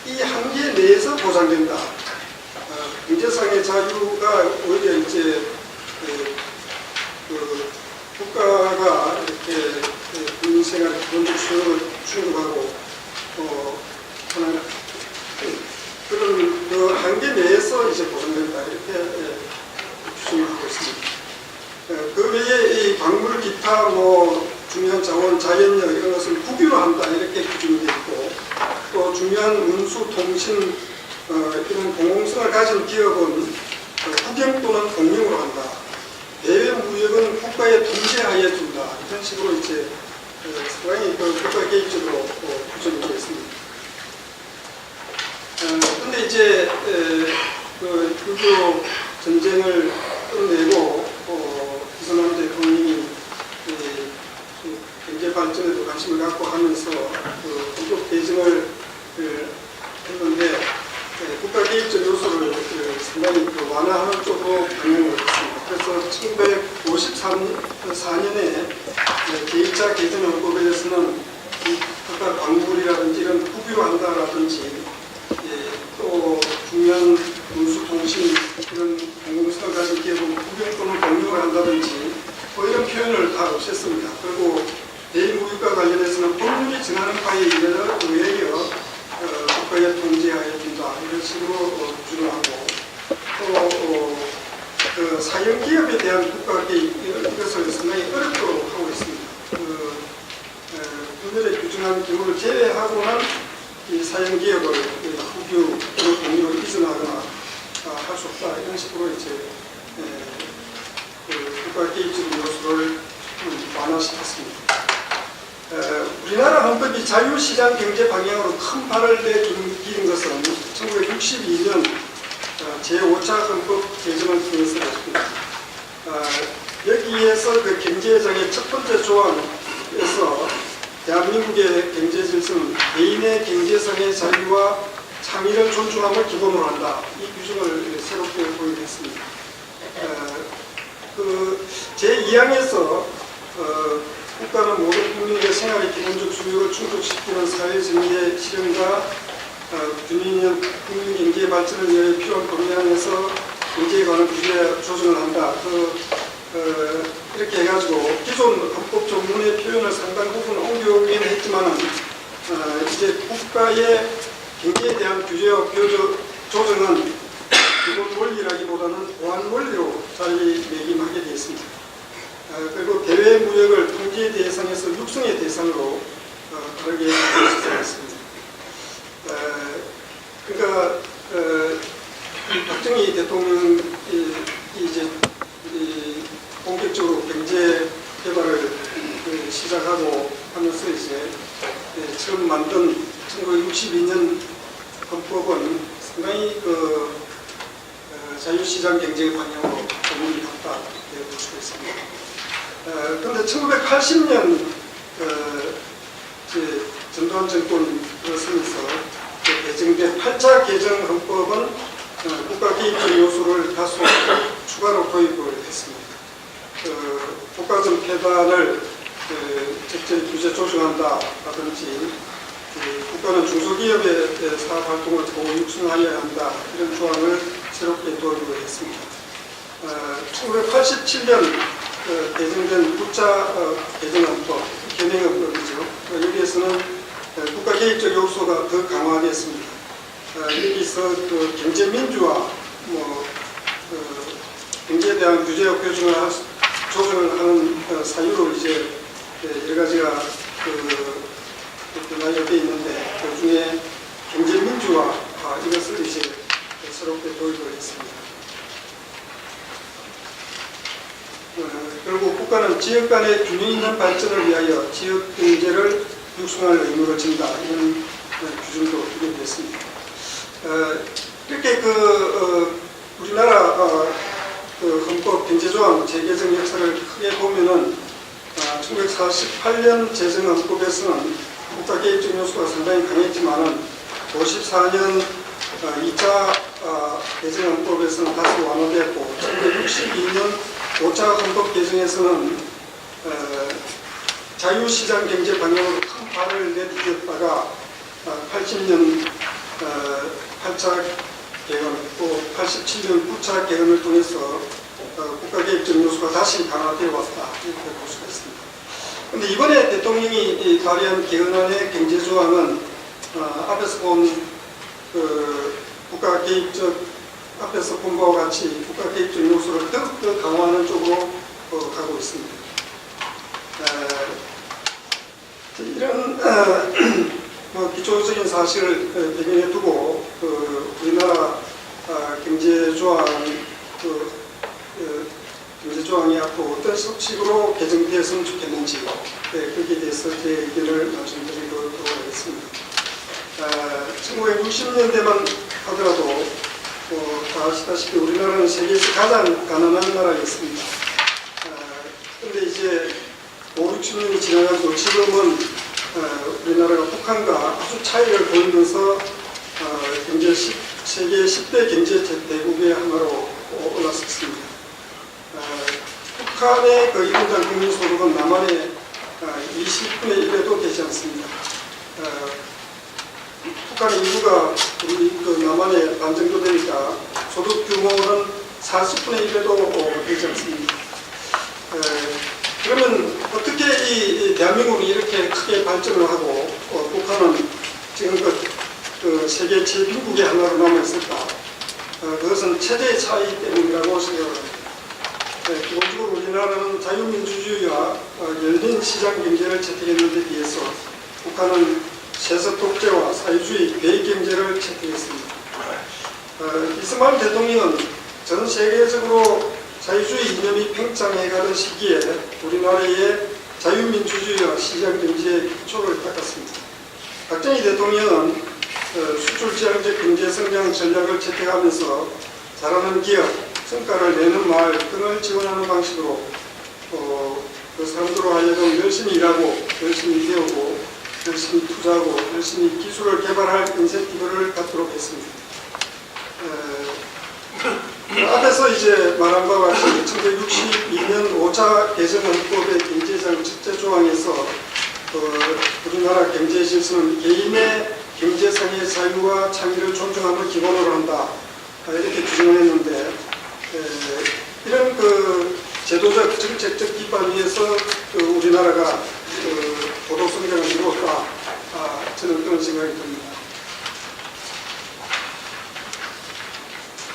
이 한계 내에서 보장된다. 경제상의 자유가 오히려 이제 국가가 이렇게 국민 생활의 기본적 수요를 충족하고 하는 그런 한계 내에서 이제 보장된다. 이렇게 규정을 하고 있습니다. 그 외에 이 광물, 기타, 중요한 자원, 자연력 이런 것을 국유로 한다 이렇게 규정이 되어 있고 또 중요한 운수, 통신 이런 공공성을 가진 기업은 국영 또는 공영으로 한다. 대외 무역은 국가의 통제하에 둔다. 이런 식으로 이제 상당히 국가 개입적으로 규정이 되어 있습니다. 그런데 이제 6.25 전쟁을 끝내고 이승만 대통령이 경제 발전에도 관심을 갖고 하면서 헌법 개정을 했는데 국가 개입적 요소를 상당히 완화하는 쪽으로 방향을 했습니다. 그래서 1954년에 제2차 개정헌법에서는 국가 광물이라든지 이런 국유로 한다라든지 또 중요한 운수통신 이런 공공성을 가진 기업은 국영 또는 공유를 한다든지 이런 표현을 다 없앴습니다. 그리고 대의무역과 관련해서는 법률이 정하는 바에 의하여 국가의 통제하에 둔다 이런 식으로 규정을 하고 또 사형기업에 대한 국가 개입 이것을 상당히 어렵도록 하고 있습니다. 법률에 규정한 경우를 제외하고는 이 사형기업을 국유 공유로 이전하거나 할 수 없다 이런 식으로 이제 국가 개입적인 요소를 완화시켰습니다. 우리나라 헌법이 자유시장 경제 방향으로 큰 발을 내디딘 것은 1962년 제5차 헌법 개정을 통해서였습니다. 여기에서 그 경제정의 첫 번째 조항에서 대한민국의 경제 질서는 개인의 경제성의 자유와 창의를 존중함을 기본으로 한다. 이 규정을 새롭게 도입했습니다. 그 제2항에서 국가는 모든 국민의 생활의 기본적 수요를 충족시키는 사회정의의 실현과 균형 국민 경제 발전을 위해 필요한 범위 안에서 경제에 관한 규제 조정을 한다. 이렇게 해가지고 기존 헌법 조문의 표현을 상당 부분 옮겨오긴 했지만 이제 국가의 경제에 대한 규제와 조정은 기본 원리라기보다는 보완 원리로 자리매김하게 되어 있습니다. 그리고 대외 무역을 통제 대상에서 육성의 대상으로 다르게 지정했습니다. 그러니까 박정희 대통령이 이제 본격적으로 경제 개발을 시작하고 하면서 이제 처음 만든 1962년 헌법은 상당히 자유시장 경제 방향으로 전문이 갔다 볼 수가 있습니다. 그런데 1980년 전두환 정권 들어서면서 개정된 8차 개정 헌법은 국가 개입적 요소를 다소 추가로 도입을 했습니다. 국가적 폐단을 적절히 규제 조정한다라든지 국가는 중소기업의 사업 활동을 더 육성하여야 한다 이런 조항을 새롭게 도입을 했습니다. 1987년 개정된 9차 개정헌법, 현행헌법이죠. 여기에서는 국가 개입적 요소가 더 강화됐습니다. 여기서 경제민주화, 경제에 대한 규제와 조정을 하는 사유로 이제 여러 가지가 변화가 되어 있는데 그 중에 경제민주화 이것을 이제 새롭게 도입을 했습니다. 그리고 국가는 지역 간의 균형 있는 발전을 위하여 지역 경제를 육성할 의무를 진다 이런 규정도 도입됐습니다. 이렇게 우리나라 헌법 경제조항 재개정 역사를 크게 보면은 1948년 제정헌법에서는 국가 개입적 요소가 상당히 강했지만은 54년 2차 개정헌법에서는 다소 완화됐고 1962년 5차 헌법 개정에서는 자유시장 경제 방향으로 큰 발을 내딛었다가 80년 8차 개헌 또 87년 9차 개헌을 통해서 국가 개입적 요소가 다시 강화되어 왔다 이렇게 볼 수가 있습니다. 그런데 이번에 대통령이 발의한 개헌안의 경제조항은 앞에서 본 국가 개입적 앞에서 본 바와 같이 국가 개입적 요소를 더욱더 강화하는 쪽으로 가고 있습니다. 이런 기초적인 사실을 배경에 두고 우리나라 경제조항이 앞으로 어떤 식으로 개정되었으면 좋겠는지 거기에 대해서 제 의견을 말씀드리도록 하겠습니다. 1960년대만 하더라도 다 아시다시피 우리나라는 세계에서 가장 가난한 나라였습니다. 그런데 이제 5, 60년이 지나가지고 지금은 우리나라가 북한과 아주 차이를 보이면서 세계 10대 경제 대국의 하나로 올랐었습니다. 북한의 1인당 국민소득은 남한의 20분의 1에도 되지 않습니다. 북한 인구가 우리 남한의 반 정도 되니까 소득 규모는 40분의 1에도 되지 않습니다. 그러면 어떻게 이 대한민국이 이렇게 크게 발전을 하고 북한은 지금 세계 제빈국의 하나로 남아있을까? 그것은 체제의 차이 때문이라고 생각합니다. 기본적으로 우리나라는 자유민주주의와 열린 시장 경제를 채택했는 데 비해서 북한은 세습 독재와 사회주의 배이 경제를 채택했습니다. 이스마일 대통령은 전 세계적으로 자유주의 이념이 팽창해가는 시기에 우리나라의 자유민주주의와 시장경제의 기초를 닦았습니다. 박정희 대통령은 수출지향적 경제성장 전략을 채택하면서 잘하는 기업, 성과를 내는 마을 등을 지원하는 방식으로 그 사람들로 하여금 열심히 일하고 열심히 배우고 열심히 투자하고 열심히 기술을 개발할 인센티브를 갖도록 했습니다. 앞에서 이제 말한 바와 같이 1962년 5차 개정헌법의 경제장 첫째 조항에서 우리나라 경제 질서는 개인의 경제상의 자유와 창의를 존중함을 기본으로 한다, 이렇게 규정을 했는데, 이런 그 제도적 정책적 기반 위에서 우리나라가 고도 성장을 이루었다, 저는 그런 생각이 듭니다.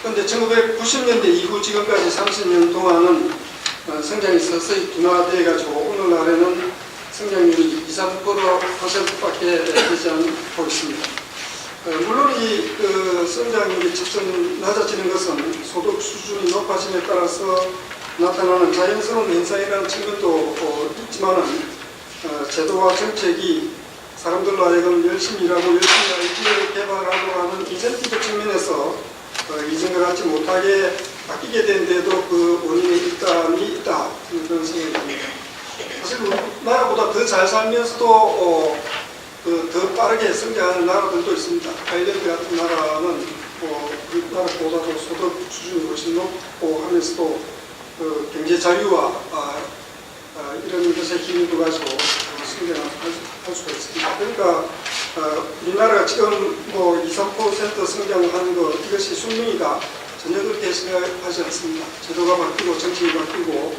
그런데 1990년대 이후 지금까지 30년 동안은 성장이 서서히 둔화되어 가지고 오늘날에는 성장률이 2~3%밖에 되지 않고 있습니다. 물론 이 성장률이 점점 낮아지는 것은 소득 수준이 높아짐에 따라서 나타나는 자연스러운 현상이라는 측면도 있지만은 제도와 정책이 사람들로 하여금 열심히 일하고 열심히 아이디어를 개발하고 하는 인센티브 측면에서 이전과 같지 못하게 바뀌게 된 데도 그 원인의 일단이 있다, 그런 생각이 듭니다. 사실 우리나라보다 더 잘 살면서도 더 빠르게 성장하는 나라들도 있습니다. 아일랜드 같은 나라는 우리나라보다도 소득 수준이 훨씬 높고 하면서도 경제 자유와 이런 것에 힘을 가지고 성장할 수가 있습니다. 그러니까 우리나라가 지금 뭐 2~3% 성장하는 것, 이것이 숙명이다, 전혀 그렇게 생각하지 않습니다. 제도가 바뀌고 정책이 바뀌고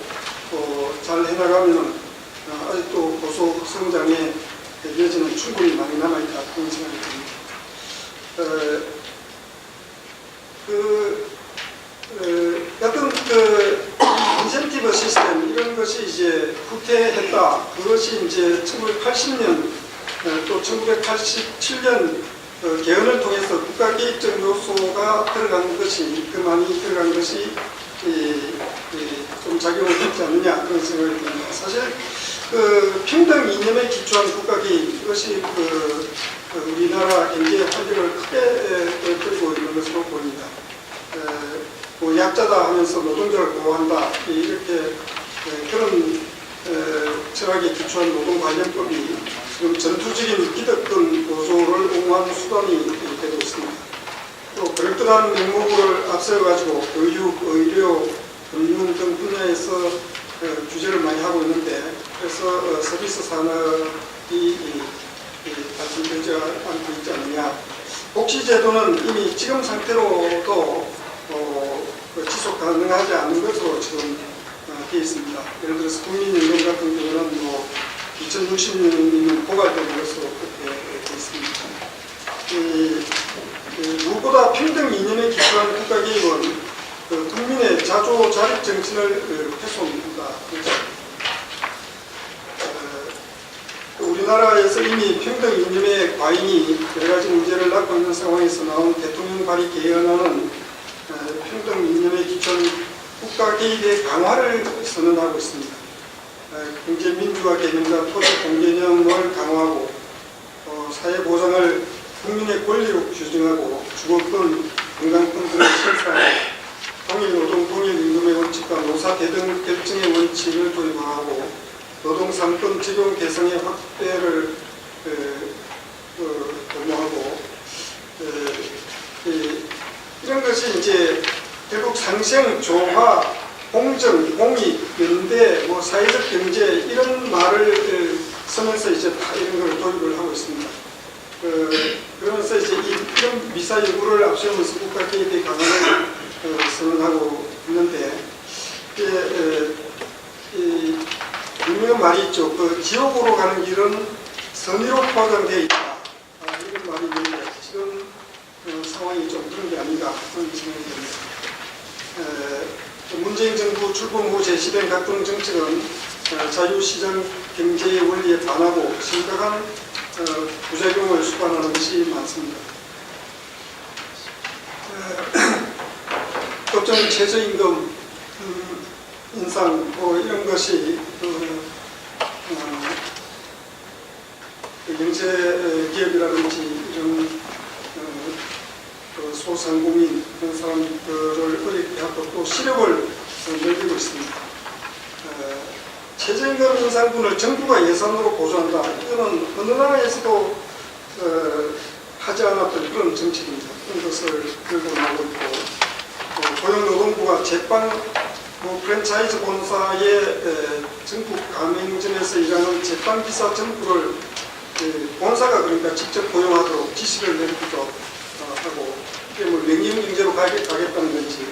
잘 해나가면 아직도 고속 성장의 여지는 충분히 많이 남아있다, 그런 생각이 듭니다. 어떤 인센티브 시스템 이런 것이 이제 후퇴했다. 그것이 이제 1980년 또 1987년 개헌을 통해서 국가기획적 요소가 들어간 것이, 많이 들어간 것이 좀 작용을 했지 않느냐, 그런 생각이 듭니다. 사실 평등 이념에 기초한 국가기획, 이것이 우리나라 경제 활력을 크게 끌고 있는 것으로 보입니다. 뭐 약자다 하면서 노동자를 보호한다, 이렇게 그런 철학에 기초한 노동관련법이 지금 전투적인 기득권 노조를 옹호하는 수단이 되고 있습니다. 또 그럴듯한 명목을 앞세워가지고 교육, 의료, 금융 등 분야에서 규제를 많이 하고 있는데, 그래서 서비스 산업이 발전되지 않고 있지 않느냐. 복지제도는 이미 지금 상태로도 지속 가능하지 않는 것으로 지금 되어 있습니다. 예를 들어서 국민연금 같은 경우는 뭐 2060년이면 고갈되는 것으로 그렇게 되어 있습니다. 무엇보다 평등 이념에 기초한 국가기획은 국민의 자조자립 정신을 훼손합니다. 우리나라에서 이미 평등 이념의 과잉이 여러 가지 문제를 낳고 있는 상황에서 나온 대통령 발의 개헌안은 평등 이념에 기초한 국가기획의 강화를 선언하고 있습니다. 경제민주화 개념과 토지 공개념을 강화하고 사회보장을 국민의 권리로 규정하고 주거권, 건강권 등을 실시하고 동일노동, 동일임금의 원칙과 노사 대등 결정의 원칙을 도입하고 노동 3권 적용 개성의 확대를 도모하고 이런 것이 이제 결국 상생, 조화, 공정, 공익, 연대, 뭐 사회적 경제 이런 말을 쓰면서 이제 다 이런 걸 도입을 하고 있습니다. 그러면서 이제 이런 미사 여부를 앞세우면서 국가기획의 강화를 선언하고 있는데, 유명한 말이 있죠. 지옥으로 가는 길은 선의로 포장되어 있다, 이런 말이 있는데 지금 상황이 좀 그런 게 아닌가 그런 생각이 듭니다. 문재인 정부 출범 후 제시된 각종 정책은 자유시장 경제의 원리에 반하고 심각한 부작용을 수반하는 것이 많습니다. 급증 최저임금 인상 이런 것이 영세 기업이라든지 이런 소상공인 그런 사람들을 어렵게 하고 또 실업을 늘리고 있습니다. 최저임금 인상분을 정부가 예산으로 보조한다. 이거는 어느 나라에서도 하지 않았던 그런 정책입니다. 그런 것을 들고 나오고 있고 고용노동부가 제빵 프랜차이즈 본사의 전국 가맹점에서 일하는 제빵기사 전부를 본사가 그러니까 직접 고용하도록 지시를 내리기도 하고 이게 뭐 명령경제로 가겠다는 건지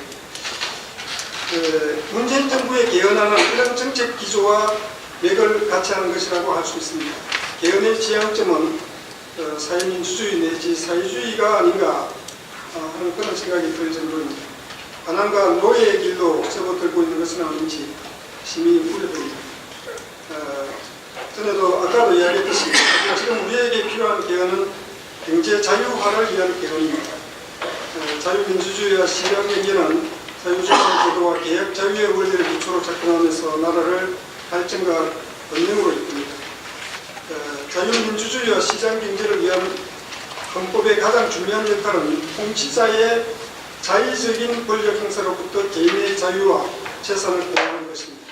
문재인 정부의 개헌안은 이런 정책 기조와 맥을 같이 하는 것이라고 할 수 있습니다. 개헌의 지향점은 사회민주주의 내지 사회주의가 아닌가 하는 그런 생각이 들 정도입니다. 가난과 노예의 길로 접어들고 있는 것은 아닌지 심히 우려됩니다. 전에도 아까도 이야기했듯이 지금 우리에게 필요한 개헌은 경제 자유화를 위한 개헌입니다. 자유민주주의와 시장경제는 자유주권 제도와 계약 자유의 원리를 기초로 접근하면서 나라를 발전과 번영으로 이끕니다. 자유민주주의와 시장경제를 위한 헌법의 가장 중요한 역할은 통치자의 자의적인 권력 행사로부터 개인의 자유와 재산을 보호하는 것입니다.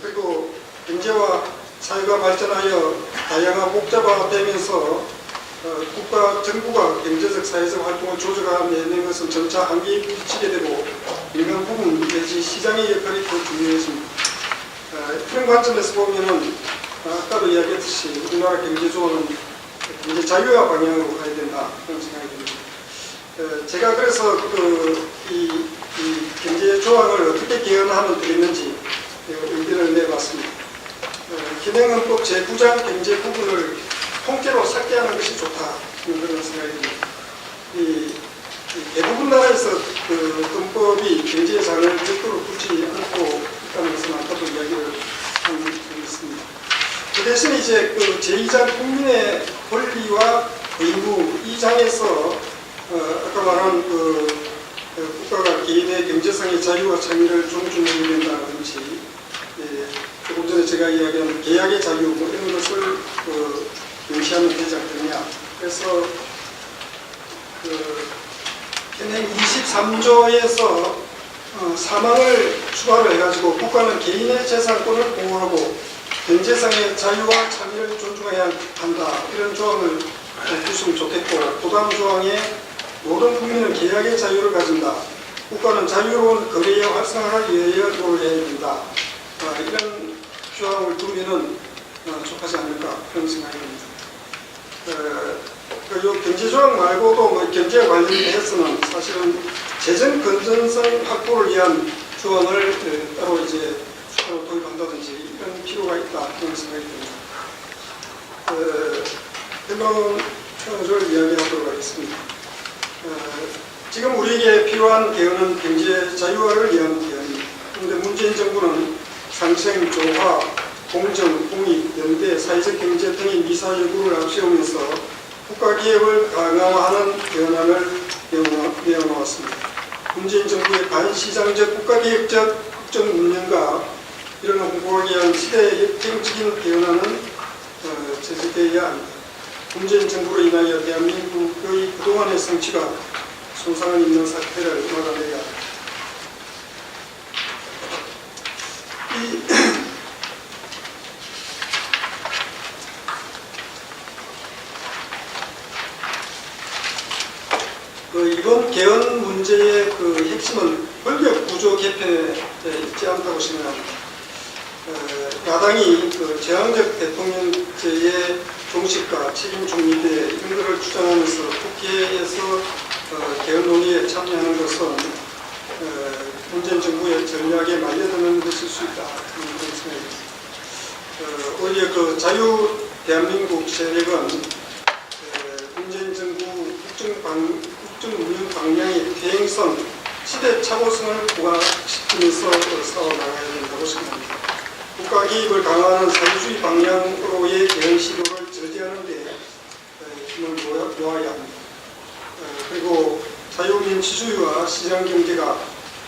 그리고 경제와 사회가 발전하여 다양하고 복잡화되면서 국가, 정부가 경제적, 사회적 활동을 조절하는 것은 점차 한계에 부딪히게 되고 민간 부분 내지 시장의 역할이 더 중요해집니다. 그런 관점에서 보면은 아까도 이야기했듯이 우리나라 경제조언은 경제 자유화 방향으로 가야 된다 그런 생각이 듭니다. 제가 그래서 이 경제 조항을 어떻게 개헌하면 되겠는지 의견을 내봤습니다. 현행헌법 제9장 경제 부분을 통째로 삭제하는 것이 좋다 그런 생각이 듭니다. 대부분 나라에서 헌법이 경제장을 적도로 두지 않고 있다는 것은 아까도 이야기를 한 적이 있습니다. 그 대신 이제 제2장 국민의 권리와 의무 이 장에서 아까 말한 국가가 개인의 경제상의 자유와 창의를 존중해야 된다든지 조금 전에 제가 이야기한 계약의 자유 이런 것을 명시하면 되지 않겠냐. 그래서 현행 23조에서 사망을 추가로 해가지고 국가는 개인의 재산권을 보호하고 경제상의 자유와 창의를 존중해야 한다. 이런 조항을 두시면 좋겠고 그 다음 조항에 모든 국민은 계약의 자유를 가진다. 국가는 자유로운 거래의 활성화를 위하여 노력해야 된다. 이런 조항을 두면은 족하지 않을까 그런 생각이 듭니다. 요 경제조항 말고도 뭐 경제에 관련해서는 사실은 재정 건전성 확보를 위한 조항을 따로 이제 추가로 도입한다든지 이런 필요가 있다 그런 생각이 듭니다. 결론을 이야기하도록 하겠습니다. 지금 우리에게 필요한 개헌은 경제 자유화를 위한 개헌입니다. 그런데 문재인 정부는 상생, 조화, 공정, 공익, 연대, 사회적 경제 등의 미사 여부를 앞세우면서 국가기획을 강화하는 개헌안을 내어놓았습니다. 문재인 정부의 반시장적 국가기획적 국정 운영과 이런 홍보를 위한 시대 역행적인 개헌안은 제시되어야 합니다. 문재인 정부로 인하여 대한민국의 그동안의 성취가 손상을 입는 사태를 막아내야 합니다. 이번 개헌 문제의 핵심은 권력 구조 개편에 있지 않다고 생각합니다. 야당이 제왕적 대통령제의 종식과 책임 중립에 이런 것을 주장하면서 국회에서 개헌 논의에 참여하는 것은 문재인 정부의 전략에 말려드는 것일 수 있다. 그런 생각입니다. 오히려 자유 대한민국 세력은 문재인 정부 국정 운영 방향의 대행성, 시대착오성을 부각시키면서 싸워나가야 된다고 생각합니다. 국가 개입을 강화하는 사회주의 방향으로의 개헌 시도를 저지하는 데 힘을 모아야 합니다. 그리고 자유민주주의와 시장경제가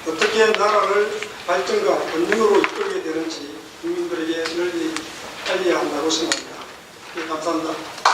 어떻게 나라를 발전과 번영으로 이끌게 되는지 국민들에게 널리 알려야 한다고 생각합니다. 감사합니다.